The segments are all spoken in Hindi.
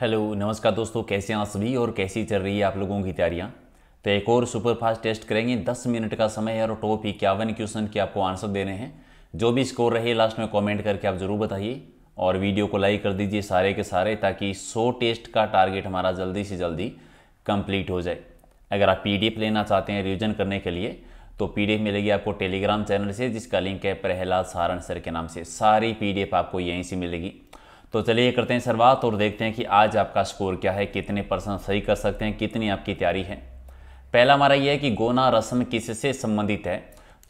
हेलो नमस्कार दोस्तों, कैसे हैं आप सभी और कैसी चल रही है आप लोगों की तैयारियां। तो एक और सुपर फास्ट टेस्ट करेंगे। 10 मिनट का समय है और टॉप 51 क्वेश्चन के आपको आंसर देने हैं। जो भी स्कोर रहे लास्ट में कमेंट करके आप ज़रूर बताइए और वीडियो को लाइक कर दीजिए सारे के सारे, ताकि 100 टेस्ट का टारगेट हमारा जल्दी से जल्दी कंप्लीट हो जाए। अगर आप PDF लेना चाहते हैं रिविजन करने के लिए तो PDF मिलेगी आपको टेलीग्राम चैनल से, जिसका लिंक है प्रहलाद सारण सर के नाम से। सारी PDF आपको यहीं से मिलेगी। तो चलिए करते हैं शुरुआत और देखते हैं कि आज आपका स्कोर क्या है, कितने % सही कर सकते हैं, कितनी आपकी तैयारी है। पहला हमारा यह है कि गोना रस्म किससे संबंधित है।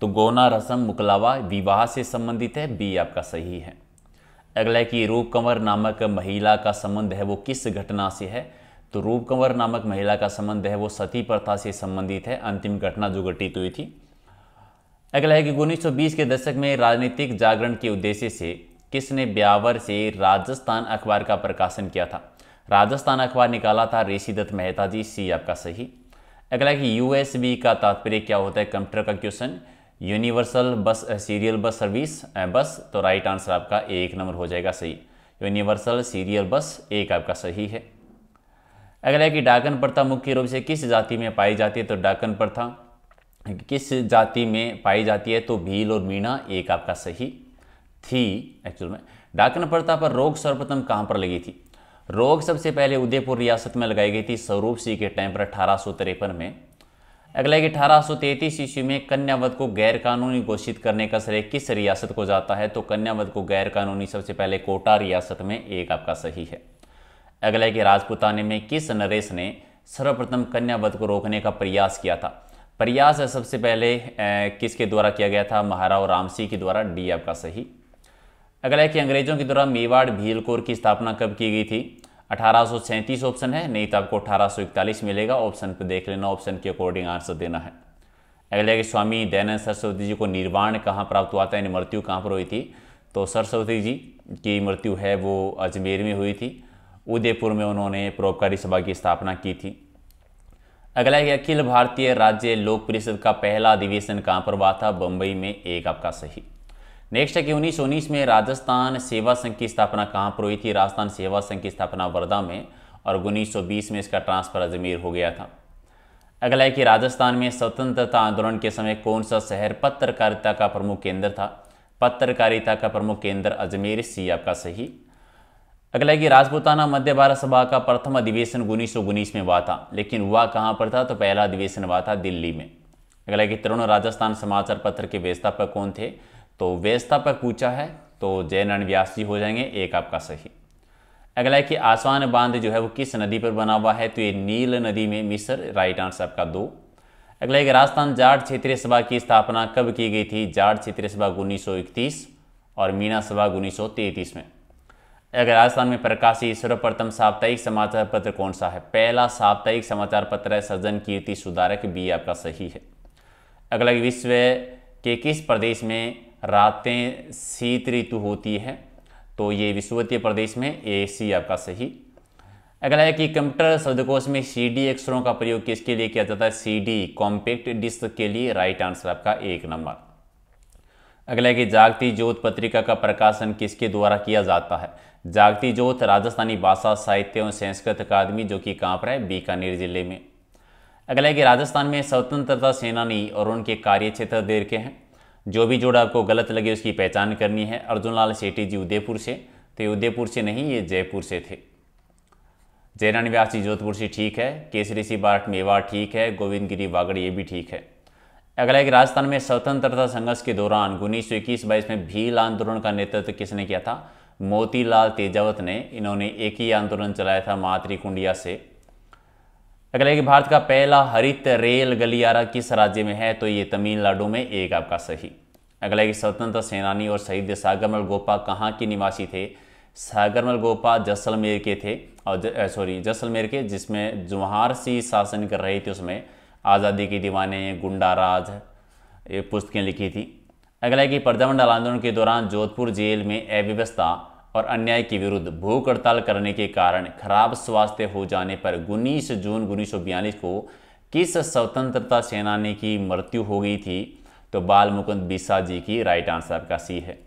तो गोना रस्म मुकलावा विवाह से संबंधित है, बी आपका सही है। अगला है कि रूप कंवर नामक महिला का संबंध है वो किस घटना से है। तो रूप कंवर नामक महिला का संबंध है वो सती प्रथा से संबंधित है, अंतिम घटना जो घटित हुई थी। अगला है कि 1920 के दशक में राजनीतिक जागरण के उद्देश्य से किसने ब्यावर से राजस्थान अखबार का प्रकाशन किया था। राजस्थान अखबार निकाला था ऋषि दत्त मेहता जी, सी आपका सही। अगला कि USB का तात्पर्य क्या होता है, कंप्यूटर का क्वेश्चन। यूनिवर्सल बस सीरियल बस सर्विस बस, तो राइट आंसर आपका 1 नंबर हो जाएगा सही। यूनिवर्सल सीरियल बस 1 आपका सही है। अगला कि डाकन प्रथा मुख्य रूप से किस जाति में पाई जाती है। तो डाकन प्रथा किस जाति में पाई जाती है, तो भील और मीणा 1 आपका सही थी। एक्चुअल में डाकन प्रथा पर रोक सर्वप्रथम कहां पर लगी थी। रोक सबसे पहले उदयपुर रियासत में लगाई गई थी स्वरूप सिंह के टाइम पर 1853 में। अगला कि 1833 ईस्वी में कन्यावध को गैर कानूनी घोषित करने का श्रेय किस रियासत को जाता है। तो कन्यावध को गैर कानूनी सबसे पहले कोटा रियासत में, 1 आपका सही है। अगला कि राजपूताने में किस नरेश ने सर्वप्रथम कन्यावध को रोकने का प्रयास किया था। प्रयास सबसे पहले किसके द्वारा किया गया था, महाराव राम सिंह के द्वारा, डी आपका सही। अगला है कि अंग्रेजों के द्वारा मेवाड़ भीलकोर की स्थापना कब की गई थी। 1837 ऑप्शन है, नहीं तो आपको 1841 मिलेगा। ऑप्शन पे देख लेना, ऑप्शन के अकॉर्डिंग आंसर देना है। अगला है कि स्वामी दयानंद सरस्वती जी को निर्वाण कहाँ प्राप्त हुआ था, यानी मृत्यु कहाँ पर हुई थी। तो सरस्वती जी की मृत्यु है वो अजमेर में हुई थी। उदयपुर में उन्होंने परोपकारी सभा की स्थापना की थी। अगला है कि अखिल भारतीय राज्य लोक परिषद का पहला अधिवेशन कहाँ पर हुआ था, बम्बई में, 1 आपका सही। नेक्स्ट है कि 1919 में राजस्थान सेवा संघ की स्थापना कहाँ पर हुई थी। राजस्थान सेवा संघ की स्थापना वर्धा में, और 1920 में इसका ट्रांसफर अजमेर हो गया था। अगला है कि राजस्थान में स्वतंत्रता आंदोलन के समय कौन सा शहर पत्रकारिता का प्रमुख केंद्र था। पत्रकारिता का प्रमुख केंद्र अजमेर, सी आपका सही। अगला है कि राजपूताना मध्य भारत सभा का प्रथम अधिवेशन 1919 में हुआ था, लेकिन हुआ कहाँ पर था। तो पहला अधिवेशन हुआ था दिल्ली में। अगला है कि तरुण राजस्थान समाचार पत्र के व्यवस्थापक कौन थे। तो व्यवस्थापक पूछा है तो जयनारायण व्यास जी हो जाएंगे, 1 आपका सही। अगला है कि आसवान बांध जो है वो किस नदी पर बना हुआ है। तो ये नील नदी में, मिस्र, राइट आंसर आपका 2। अगला है कि राजस्थान जाट क्षेत्रीय सभा की स्थापना कब की गई थी। जाट क्षेत्रीय सभा 1931 और मीना सभा 1933 में। अगर राजस्थान में प्रकाशित सर्वप्रथम साप्ताहिक समाचार पत्र कौन सा है। पहला साप्ताहिक समाचार पत्र है सज्जन कीर्ति सुधारक, बी आपका सही है। अगला विश्व के किस प्रदेश में रातें शीत ऋतु होती है। तो ये विषुवतीय प्रदेश में, ए, सी आपका सही। अगला है कि कंप्यूटर शब्दकोश में CD अक्षरों का प्रयोग किसके लिए किया जाता है। CD कॉम्पैक्ट डिस्क के लिए, राइट आंसर आपका 1 नंबर। अगला है कि जागती ज्योत पत्रिका का प्रकाशन किसके द्वारा किया जाता है। जागती ज्योत राजस्थानी भाषा साहित्य एवं संस्कृत अकादमी, जो कि कहाँ पर है, बीकानेर जिले में। अगला है कि राजस्थान में स्वतंत्रता सेनानी और उनके कार्य क्षेत्र दे रखे हैं। जो भी जोड़ आपको गलत लगे उसकी पहचान करनी है। अर्जुन लाल सेठी जी उदयपुर से, तो ये उदयपुर से नहीं, ये जयपुर से थे। जयनारायण व्यास जी जोधपुर से, ठीक है। केसरी सिंह बारठ मेवाड़, ठीक है। गोविंद गिरी वागड़, ये भी ठीक है। अगला है कि राजस्थान में स्वतंत्रता संघर्ष के दौरान 1921-22 में भील आंदोलन का नेतृत्व किसने किया था। मोतीलाल तेजावत ने। इन्होंने एक ही आंदोलन चलाया था मातृकुंडिया से। अगला है कि भारत का पहला हरित रेल गलियारा किस राज्य में है। तो ये तमिलनाडु में, 1 आपका सही। अगला है कि स्वतंत्रता सेनानी और शहीद सागरमल गोपा कहाँ के निवासी थे। सागरमल गोपा जैसलमेर के थे, और जैसलमेर के, जिसमें जवाहर सिंह शासन कर रहे थे। उसमें आज़ादी के दीवाने, गुंडा राज, ये पुस्तकें लिखी थी। अगला है कि प्रजामंडल आंदोलन के दौरान जोधपुर जेल में अव्यवस्था और अन्याय के विरुद्ध भूख हड़ताल करने के कारण खराब स्वास्थ्य हो जाने पर 19 जून 1942 को किस स्वतंत्रता सेनानी की मृत्यु हो गई थी। तो बाल मुकुंद बिस्सा जी की, राइट आंसर आपका सी है।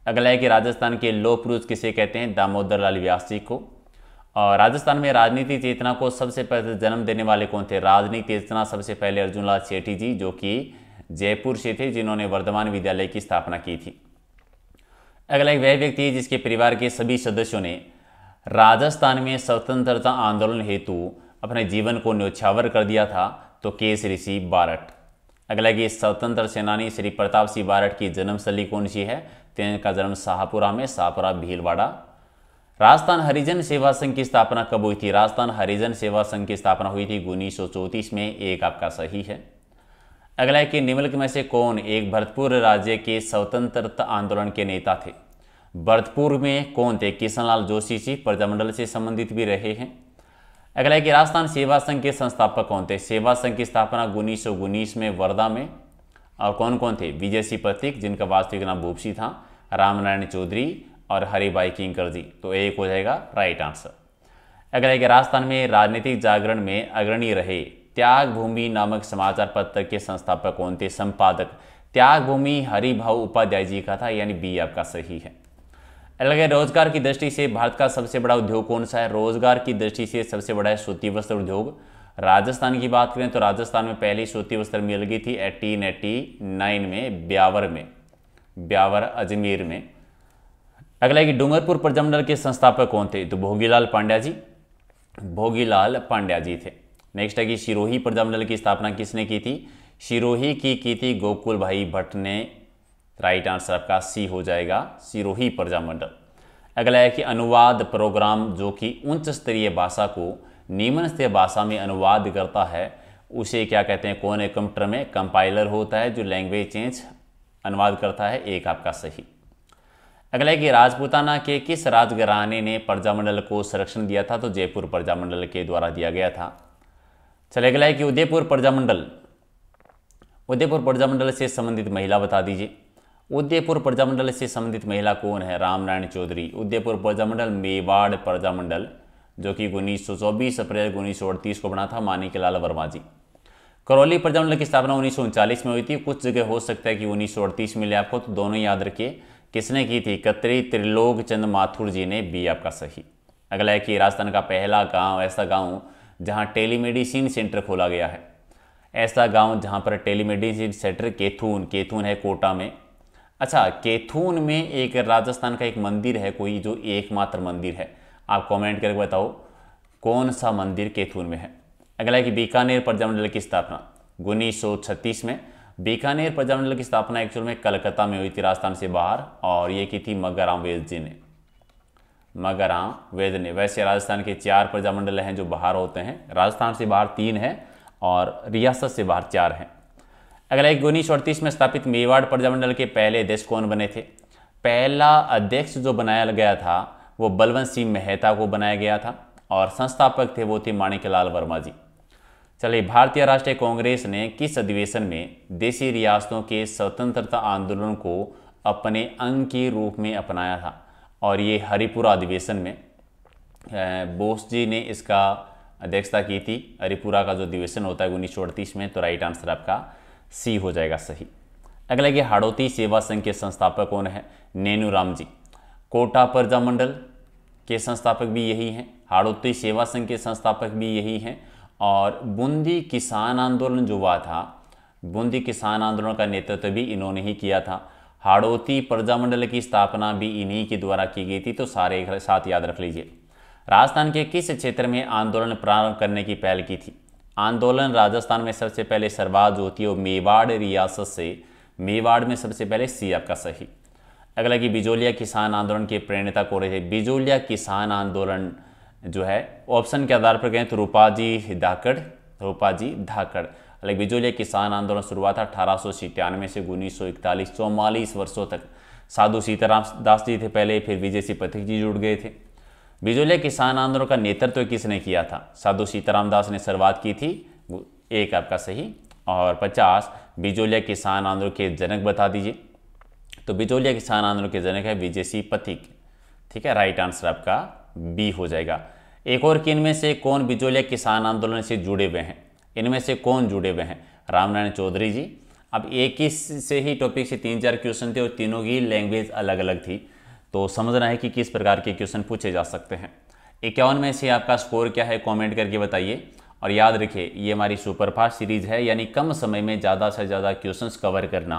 अगला है कि राजस्थान के लौह पुरुष किसे कहते हैं। दामोदर लाल व्यास जी को। और राजस्थान में राजनीति चेतना को सबसे पहले जन्म देने वाले कौन थे? राजनीति चेतना सबसे पहले अर्जुनलाल सेठी जी, जो कि जयपुर से थे, जिन्होंने वर्धमान विद्यालय की स्थापना की थी। अगला एक वह व्यक्ति है जिसके परिवार के सभी सदस्यों ने राजस्थान में स्वतंत्रता आंदोलन हेतु अपने जीवन को न्योछावर कर दिया था, तो केसरी सिंह बारट। अगला कि स्वतंत्र सेनानी श्री प्रताप सिंह बारट की जन्मस्थली कौन सी है? तो इनका जन्म शाहपुरा में, शाहपुरा भीलवाड़ा। राजस्थान हरिजन सेवा संघ की स्थापना कब हुई थी? राजस्थान हरिजन सेवा संघ की स्थापना हुई थी 1934 में, एक आपका सही है। अगला है कि निम्नलिखित में से कौन एक भरतपुर राज्य के स्वतंत्रता आंदोलन के नेता थे? भरतपुर में कौन थे? किशनलाल जोशी जी प्रजामंडल से संबंधित भी रहे हैं। अगला है कि राजस्थान सेवा संघ के संस्थापक कौन थे? सेवा संघ की स्थापना 1919 में वर्धा में। और कौन कौन थे? विजय सिंह पथिक, जिनका वास्तविक नाम भूपसी था, रामनारायण चौधरी और हरिभाई किंकर जी। तो एक हो जाएगा राइट आंसर। अगला है कि राजस्थान में राजनीतिक जागरण में अग्रणी रहे त्याग भूमि नामक समाचार पत्र के संस्थापक कौन थे? संपादक त्याग भूमि हरिभाऊ उपाध्याय जी का था, यानी बी आपका सही है। अगला रोजगार की दृष्टि से भारत का सबसे बड़ा उद्योग कौन सा है? रोजगार की दृष्टि से सबसे बड़ा है सूती वस्त्र उद्योग। राजस्थान की बात करें तो राजस्थान में पहली सूती वस्त्र मिल गई थी 1889 में ब्यावर अजमेर में। अगला है कि डूंगरपुर प्रजामंडल के संस्थापक कौन थे? तो भोगीलाल पांड्या जी थे। नेक्स्ट है कि सिरोही प्रजामंडल की स्थापना किसने की थी? सिरोही की थी गोकुल भाई भट्ट ने। राइट आंसर आपका सी हो जाएगा, सिरोही प्रजामंडल। अगला है कि अनुवाद प्रोग्राम जो कि उच्च स्तरीय भाषा को निम्न स्तरीय भाषा में अनुवाद करता है, उसे क्या कहते हैं? कौन है? कंप्यूटर में कंपाइलर होता है जो लैंग्वेज चेंज अनुवाद करता है, एक आपका सही। अगला है कि राजपूताना के किस राजघराने ने प्रजामंडल को संरक्षण दिया था? तो जयपुर प्रजामंडल के द्वारा दिया गया था। चलिए अगला है कि उदयपुर प्रजामंडल से संबंधित महिला बता दीजिए। उदयपुर प्रजामंडल से संबंधित महिला कौन है? रामनारायण चौधरी। उदयपुर प्रजामंडल मेवाड़ प्रजामंडल जो कि 1924 अप्रैल 1938 को बना था, माणिक्यलाल वर्मा जी। करौली प्रजामंडल की स्थापना 1939 में हुई थी। कुछ जगह हो सकता है कि 1938 मिले आपको, तो दोनों याद रखिए। किसने की थी? कतरी त्रिलोक चंद माथुर जी ने, बी आपका सही। अगला है कि राजस्थान का पहला गाँव, ऐसा गाँव जहाँ टेलीमेडिसिन सेंटर खोला गया है, ऐसा गाँव जहाँ पर टेलीमेडिसिन सेंटर केथून है कोटा में। अच्छा, केथून में एक राजस्थान का एक मंदिर है कोई, जो एकमात्र मंदिर है। आप कमेंट करके बताओ कौन सा मंदिर केथून में है। अगला है कि बीकानेर प्रजामंडल की स्थापना 1936 में। बीकानेर प्रजामंडल की स्थापना एक्चुअल में कलकत्ता में हुई थी, राजस्थान से बाहर, और ये की थी मग्गाराम वेद ने। वैसे राजस्थान के 4 प्रजामंडल हैं जो बाहर होते हैं, राजस्थान से बाहर 3 हैं और रियासत से बाहर 4 हैं। अगला एक 1938 में स्थापित मेवाड़ प्रजामंडल के पहले अध्यक्ष कौन बने थे? पहला अध्यक्ष जो बनाया गया था वो बलवंत सिंह मेहता को बनाया गया था, और संस्थापक थे वो थे माणिक्यलाल वर्मा जी। चलिए, भारतीय राष्ट्रीय कांग्रेस ने किस अधिवेशन में देशी रियासतों के स्वतंत्रता आंदोलन को अपने अंग के रूप में अपनाया था? और ये हरिपुरा अधिवेशन में बोस जी ने इसका अध्यक्षता की थी। हरिपुरा का जो अधिवेशन होता है 1938 में, तो राइट आंसर आपका सी हो जाएगा सही। अगला कि हाड़ौती सेवा संघ के संस्थापक कौन है? नेनूराम जी। कोटा प्रजामंडल के संस्थापक भी यही हैं, हाड़ौती सेवा संघ के संस्थापक भी यही हैं, और बूंदी किसान आंदोलन जो हुआ था, बूंदी किसान आंदोलन का नेतृत्व भी इन्होंने ही किया था। हाड़ौती प्रजामंडल की स्थापना भी इन्हीं के द्वारा की गई थी, तो सारे एक साथ याद रख लीजिए। राजस्थान के किस क्षेत्र में आंदोलन प्रारंभ करने की पहल की थी? आंदोलन राजस्थान में सबसे पहले शुरुआत होती है मेवाड़ रियासत से, मेवाड़ में सबसे पहले, सी आपका सही। अगला कि बिजोलिया किसान आंदोलन के प्रणेता कौन थे? बिजोलिया किसान आंदोलन जो है ऑप्शन के आधार पर कहें तो रूपाजी धाकड़। अलग बिजोलिया किसान आंदोलन शुरुआत था 1897 से 1941, 44 वर्षों तक। साधु सीताराम दास जी थे पहले, फिर विजय सिंह पथिक जी जुड़ गए थे। बिजोलिया किसान आंदोलन का नेतृत्व किसने किया था? साधु सीताराम दास ने शुरुआत की थी, एक आपका सही। और 50 बिजोलिया किसान आंदोलन के जनक बता दीजिए। तो बिजोलिया किसान आंदोलन के जनक है विजय सिंह पथिक। ठीक है, राइट आंसर आपका बी हो जाएगा। एक और कि इनमें से कौन बिजोलिया किसान आंदोलन से जुड़े हुए हैं? इनमें से कौन जुड़े हुए हैं? रामनारायण चौधरी जी। अब एक ही से ही टॉपिक से 3-4 क्वेश्चन थे और तीनों की लैंग्वेज अलग अलग थी, तो समझना है कि किस प्रकार के क्वेश्चन पूछे जा सकते हैं। 51 में से आपका स्कोर क्या है कमेंट करके बताइए। और याद रखिए ये हमारी सुपरफास्ट सीरीज़ है, यानी कम समय में ज़्यादा से ज़्यादा क्वेश्चंस कवर करना।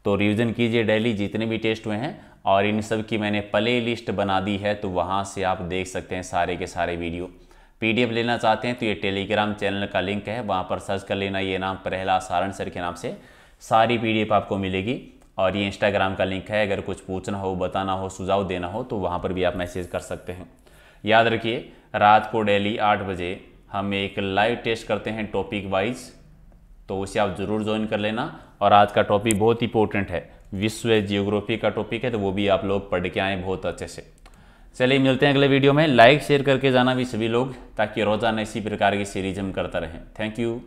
तो रिवीजन कीजिए डेली जितने भी टेस्ट हुए हैं, और इन सब की मैंने प्ले लिस्ट बना दी है, तो वहाँ से आप देख सकते हैं सारे के सारे वीडियो। PDF लेना चाहते हैं तो ये टेलीग्राम चैनल का लिंक है, वहाँ पर सर्च कर लेना, ये नाम प्रहलाद सारण सर के नाम से सारी PDF आपको मिलेगी। और ये इंस्टाग्राम का लिंक है, अगर कुछ पूछना हो, बताना हो, सुझाव देना हो तो वहाँ पर भी आप मैसेज कर सकते हैं। याद रखिए रात को डेली 8 बजे हम एक लाइव टेस्ट करते हैं टॉपिक वाइज, तो उसे आप ज़रूर ज्वाइन कर लेना। और आज का टॉपिक बहुत इंपॉर्टेंट है, विश्व जियोग्राफी का टॉपिक है, तो वो भी आप लोग पढ़ के आएँ बहुत अच्छे से। चलिए मिलते हैं अगले वीडियो में। लाइक शेयर करके जाना भी सभी लोग, ताकि रोज़ाना इसी प्रकार की सीरीज हम करते रहें। Thank you.